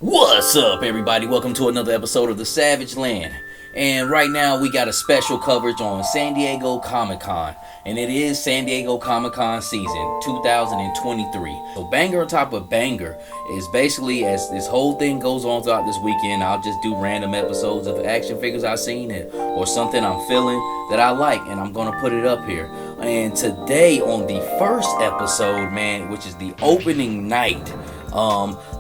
What's up, everybody? Welcome to another episode of The Savage Land. And right now we got a special coverage on San Diego Comic-Con. And it is San Diego Comic-Con season 2023. So banger on top of banger is basically, as this whole thing goes on throughout this weekend, I'll just do random episodes of action figures I've seen or something I'm feeling that I like, and I'm going to put it up here. And today on the first episode, man, which is the opening night,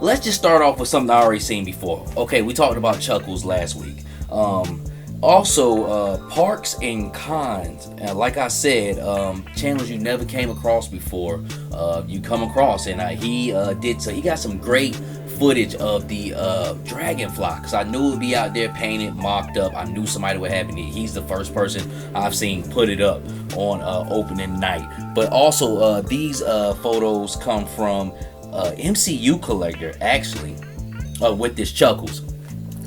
let's just start off with something I already seen before. Okay, we talked about Chuckles last week. Also, parks and cons. Like I said, channels you never came across before, you come across, and he got some great footage of the Dragonfly, because I knew it would be out there painted, mocked up. I knew somebody would have it. He's the first person I've seen put it up on opening night. But also, these photos come from MCU collector, actually, with this Chuckles.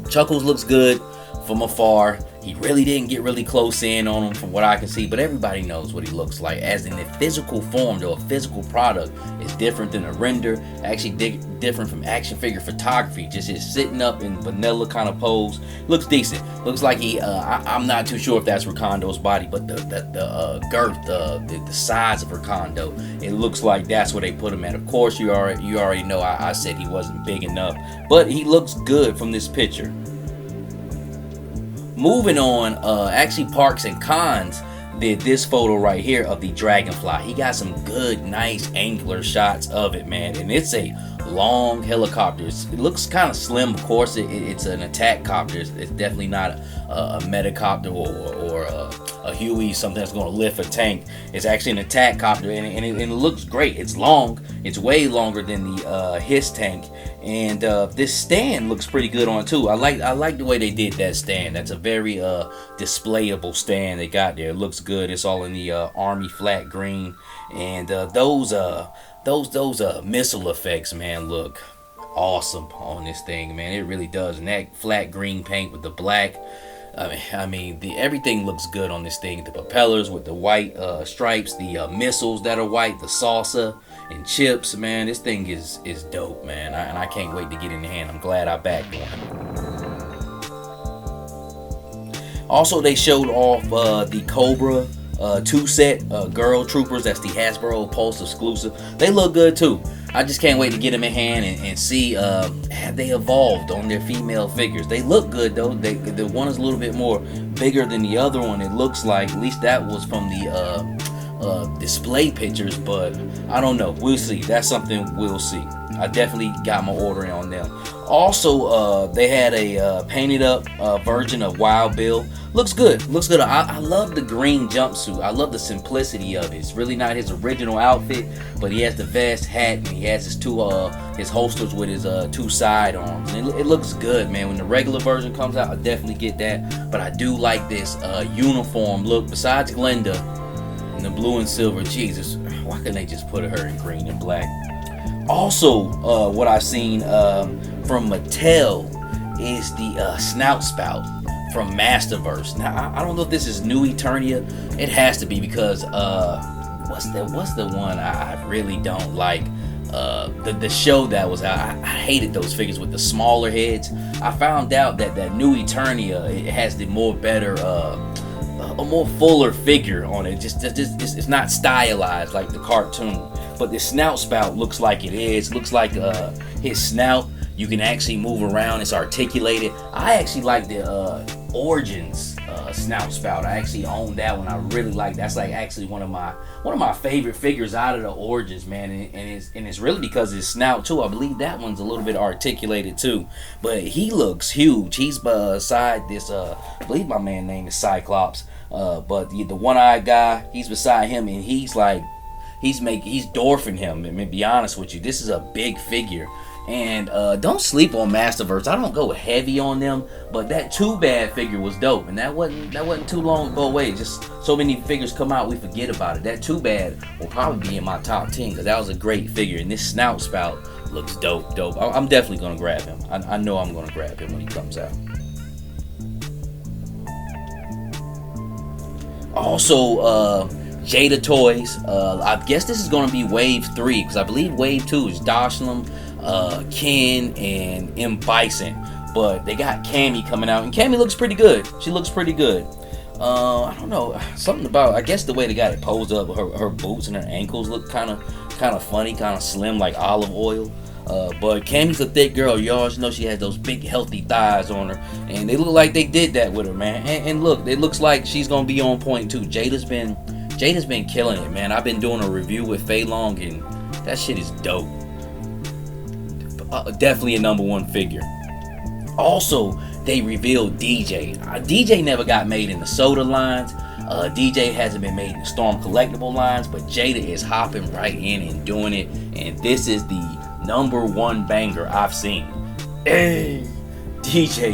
Chuckles looks good from afar. He really didn't get really close in on him from what I can see, but everybody knows what he looks like. As in the physical form, though, a physical product is different than a render. Actually different from action figure photography. Just sitting up in vanilla kind of pose. Looks decent. Looks like he, I'm not too sure if that's Ricondo's body, but the girth, the size of Ricondo, it looks like that's where they put him at. Of course, you already know I said he wasn't big enough, but he looks good from this picture. Moving on, actually Parks and Cons did this photo right here of the Dragonfly. He got some good, nice angular shots of it, man. And it's a long helicopter. It looks kind of slim, of course. It's an attack copter. It's definitely not a metacopter or a Huey, something that's going to lift a tank. It's actually an attack copter, and it looks great. It's long. It's way longer than the his tank. And this stand looks pretty good on it too. I like the way they did that stand. That's a very displayable stand they got there. It looks good. It's all in the army flat green, and those missile effects, man, look awesome on this thing, man. It really does. And that flat green paint with the black, everything looks good on this thing. The propellers with the white stripes, the missiles that are white, the salsa and chips, man. This thing is dope, man. And I can't wait to get in the hand. I'm glad I backed one. Also, they showed off the Cobra 2 set Girl Troopers. That's the Hasbro Pulse exclusive. They look good too. I just can't wait to get them in hand and see have they evolved on their female figures. They look good though. The one is a little bit more bigger than the other one. It looks like, at least that was from the display pictures, but I don't know. We'll see. That's something we'll see. I definitely got my order on them. Also, they had a painted up version of Wild Bill. Looks good. Looks good. I love the green jumpsuit. I love the simplicity of it. It's really not his original outfit, but he has the vest, hat, and he has his his holsters with his 2 sidearms. And it looks good, man. When the regular version comes out, I'll definitely get that. But I do like this uniform look. Besides Glenda in the blue and silver, Jesus, why couldn't they just put her in green and black? Also, what I've seen from Mattel is the snout spout from Masterverse. Now, I don't know if this is New Eternia. It has to be, because what's the one I really don't like? The show that was out. I hated those figures with the smaller heads. I found out that New Eternia, it has the a more fuller figure on it. Just it's not stylized like the cartoon. But the snout spout looks like it is. Looks like his snout, you can actually move around. It's articulated. I actually like the Origins snout spout. I actually own that one. I really like. That's like actually one of my favorite figures out of the Origins, man. And it's really because of his snout too. I believe that one's a little bit articulated too. But he looks huge. He's beside this. I believe my man's name is Cyclops. But the one-eyed guy, he's beside him, and he's like, he's dwarfing him. To be honest with you, this is a big figure. And don't sleep on Masterverse. I don't go heavy on them, but that Too Bad figure was dope, and that wasn't too long ago away. Just so many figures come out, we forget about it. That Too Bad will probably be in my top 10, because that was a great figure, and this snout spout looks dope. I'm definitely gonna grab him. I know I'm gonna grab him when he comes out. Also, Jada toys. I guess this is going to be wave 3, because I believe wave 2 is Dashlam, Ken and M Bison. But they got Cami coming out, and Cami looks pretty good. She looks pretty good. I don't know, something about, I guess the way they got it posed up, her boots and her ankles look kind of funny, kind of slim, like olive oil. But Cami's a thick girl. You always know she has those big healthy thighs on her, and they look like they did that with her, man. And look, it looks like she's gonna be on point too. Jada's been killing it, man. I've been doing a review with Fei Long, and that shit is dope. Definitely a #1 figure. Also, they revealed DJ. DJ never got made in the soda lines. DJ hasn't been made in the Storm collectible lines, but Jada is hopping right in and doing it, and this is the #1 banger I've seen. Hey, DJ,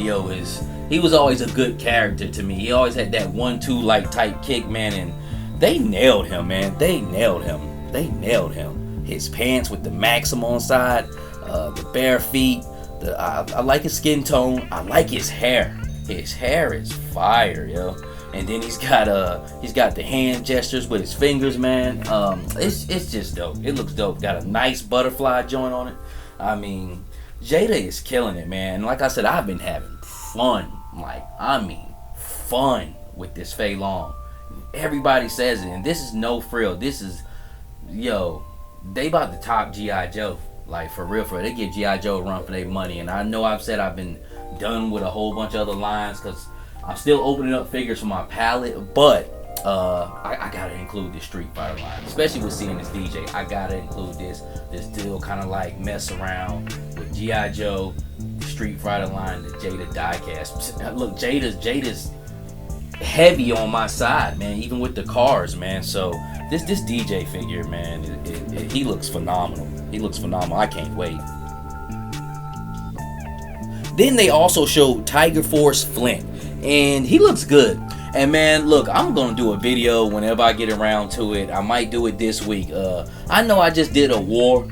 he was always a good character to me. He always had that 1-2 like type kick, man, and they nailed him, man. They nailed him. His pants with the Maxim on side, the bare feet. I like his skin tone. I like his hair. His hair is fire, yo. And then he's got the hand gestures with his fingers, man. It's just dope. It looks dope. Got a nice butterfly joint on it. I mean, Jada is killing it, man. Like I said, I've been having fun. Fun with this Fei Long. Everybody says it, and this is no frill. This is, they about to top G.I. Joe. Like, for real. They give G.I. Joe a run for their money. And I know I've said I've been done with a whole bunch of other lines because I'm still opening up figures for my palette. But I gotta include this Street Fighter line, especially with seeing this DJ. I gotta include this still kind of like mess around with G.I. Joe, Street Fighter line, the Jada diecast. Look, Jada's heavy on my side, man, even with the cars, man. So this DJ figure, man, he looks phenomenal. I can't wait. Then they also showed Tiger Force Flint, and he looks good. And man, look, I'm gonna do a video whenever I get around to it. I might do it this week. I know I just did a war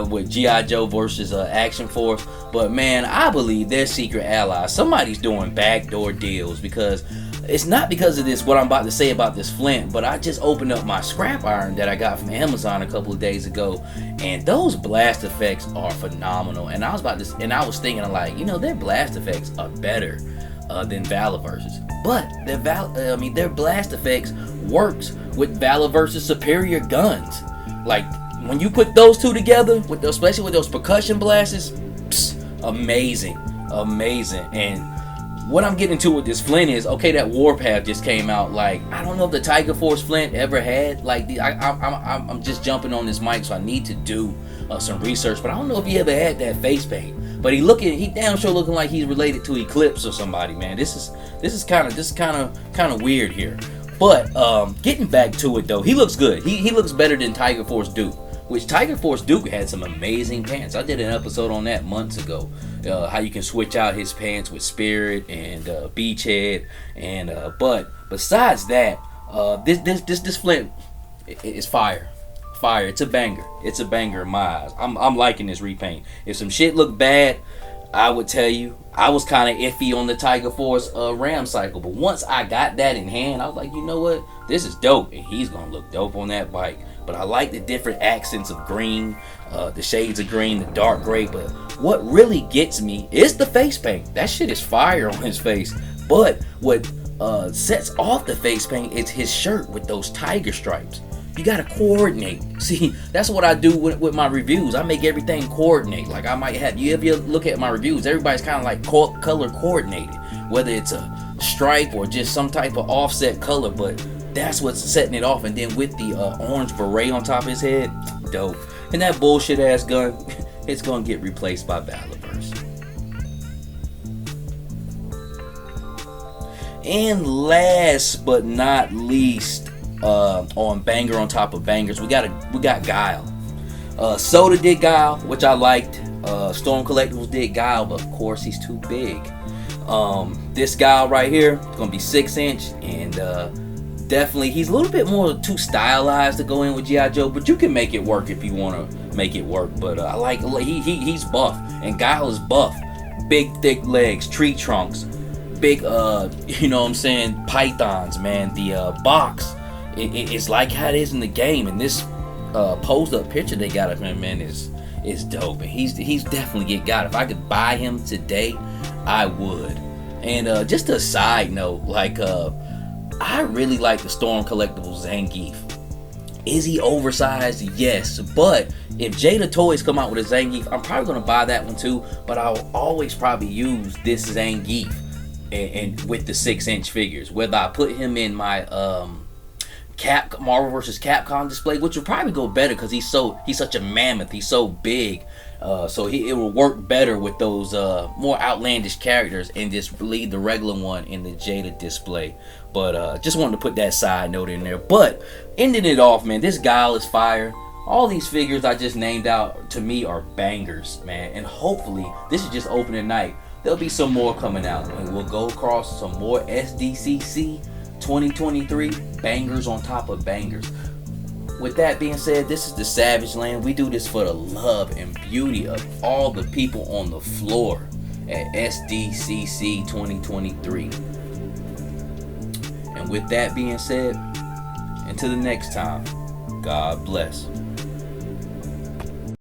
with G.I. Joe versus Action Force, but man, I believe they're secret allies. Somebody's doing backdoor deals, because it's not because of this, what I'm about to say about this Flint, but I just opened up my scrap iron that I got from Amazon a couple of days ago, and those blast effects are phenomenal. And I was thinking like, their blast effects are better than Valaverse's, but their blast effects works with Valaverse's superior guns. Like, when you put those two together, especially with those percussion blasts, amazing. And what I'm getting to with this Flint is, okay, that Warpath just came out. Like, I don't know if the Tiger Force Flint ever had, like, I'm just jumping on this mic, so I need to do some research, but I don't know if he ever had that face paint. But he damn sure looking like he's related to Eclipse or somebody, man. This is kind of weird here. But getting back to it though, he looks good. He looks better than Tiger Force Duke, which Tiger Force Duke had some amazing pants. I did an episode on that months ago. How you can switch out his pants with Spirit and Beachhead, and but besides that, this Flint is fire. It's a banger. It's a banger in my eyes. I'm liking this repaint. If some shit look bad, I would tell you. I was kind of iffy on the Tiger Force Ram cycle, but once I got that in hand, I was like, you know what? This is dope, and he's gonna look dope on that bike. But I like the different accents of green, the shades of green, the dark gray. But what really gets me is the face paint. That shit is fire on his face. But what sets off the face paint is his shirt with those tiger stripes. You gotta coordinate. See, that's what I do with my reviews. I make everything coordinate. Like, I might have, if you look at my reviews, everybody's kind of like color coordinated, whether it's a stripe or just some type of offset color. But that's what's setting it off. And then with the orange beret on top of his head, dope. And that bullshit ass gun, it's gonna get replaced by Valaverse. And last but not least, on banger on top of bangers, we got Guile. Soda did Guile, which I liked. Storm Collectibles did Guile, but of course he's too big. This Guile right here is gonna be 6-inch, and definitely he's a little bit more too stylized to go in with G.I. Joe, but you can make it work if you want to make it work. But I like he's buff, and Guile is buff, big thick legs, tree trunks, big pythons, man. The box, it's like how it is in the game, and this posed up picture they got of him, man, is is dope, and he's definitely got. If I could buy him today, I would. And just a side note, like I really like the Storm Collectibles Zangief. Is he oversized? Yes, but if Jada Toys come out with a Zangief, I'm probably gonna buy that one too. But I'll always probably use this Zangief and with the 6-inch figures, whether I put him in my Marvel vs. Capcom display, which would probably go better because he's such a mammoth, he's so big, so it will work better with those more outlandish characters, and just leave the regular one in the Jada display. But just wanted to put that side note in there. But ending it off, man, this Guile is fire. All these figures I just named out to me are bangers, man, and hopefully this is just opening night. There'll be some more coming out, and we'll go across some more Sdcc 2023 bangers on top of bangers. With that being said, this is the Savage Land. We do this for the love and beauty of all the people on the floor at Sdcc 2023. And with that being said, until the next time, God bless.